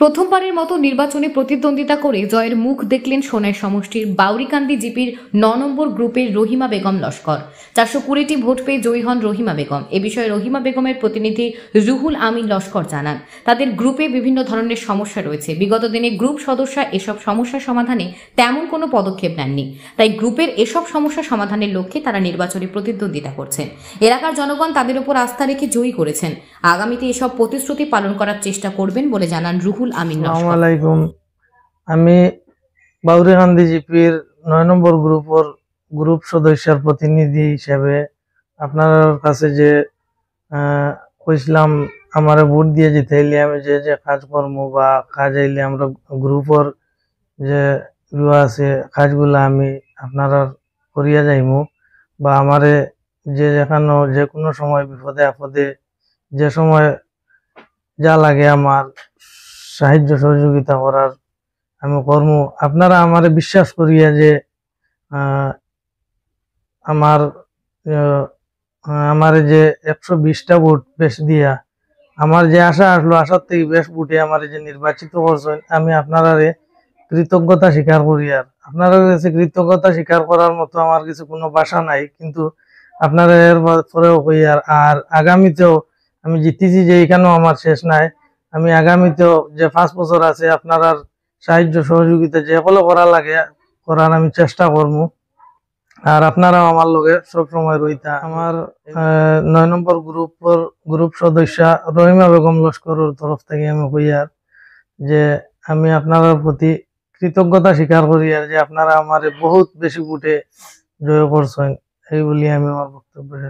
প্রথমবারের মতো নির্বাচনে প্রতিদ্বন্দ্বিতা করে জয়ের মুখ দেখলেন সোনাই সমষ্টির বাউরিকান্দি জিপির ৯ নম্বর গ্রুপের রহিমা বেগম লস্কর। ৪২০টি ভোট পেয়ে জয়ী হন রহিমা বেগম। এ বিষয়ে রহিমা বেগমের প্রতিনিধি রুহুল আমিন লস্কর জানান, তাদের গ্রুপে বিভিন্ন ধরনের সমস্যা রয়েছে। বিগত দিনে গ্রুপ সদস্যরা এসব সমস্যা সমাধানে তেমন কোনো পদক্ষেপ নেননি, তাই গ্রুপের এসব সমস্যা সমাধানের লক্ষ্যে তারা নির্বাচনে প্রতিদ্বন্দ্বিতা করছেন। এলাকার জনগণ তাদের উপর আস্থা রেখে জয়ী করেছেন। আগামীতে এসব প্রতিশ্রুতি পালন করার চেষ্টা করবেন বলে জানান রুহুল আমিন লস্কর। আসসালামু আলাইকুম। আমি বাউরিকান্দি জিপির ৯ নম্বর গ্রুপ সদস্যের প্রতিনিধি হিসেবে আপনার কাছে যে কইছিলাম আমারে ভোট দিয়ে যেতে হইলে আমি যে যে কাজকর্ম বা কাজ আইলে আমরা গ্রুপের যে আছে কাজগুলো আমি আপনারা করিয়া যাইমু, বা আমারে যেখানে যে কোনো সময় বিপদে আপদে যে সময় যা লাগে আমার সাহায্য সহযোগিতা করার আমি কর্ম। আপনারা আমারে বিশ্বাস করিয়া যে আমার যে ১২০টা ভোট বেশ দিয়া আমার যে আশা আসলো, আশার থেকে বেশ ভোটে আমার যে নির্বাচিত করছেন, আমি আপনারা কৃতজ্ঞতা স্বীকার করি। আর আপনারা কাছে কৃতজ্ঞতা স্বীকার করার মতো আমার কিছু কোনো ভাষা নাই, কিন্তু আপনারা এর পরেও কই আর আগামীতেও আমি জিতেছি যে এখানেও আমার শেষ নাই। আমি আগামীতেও যে ৫ বছর আছে আপনার সাহায্য সহযোগিতা যে হলো করা লাগে করার আমি চেষ্টা করবো। আর আপনারাও আমার লগে সবসময় রইতা। আমার ৯ নম্বর গ্রুপ সদস্য রহিমা বেগম লস্করের তরফ থেকে আমি কইয়ার যে আমি আপনার প্রতি কৃতজ্ঞতা স্বীকার করি, আর যে আপনারা আমার বহুত বেশি ভোটে জয় করছেন, এই বলি আমি আমার বক্তব্য শেষ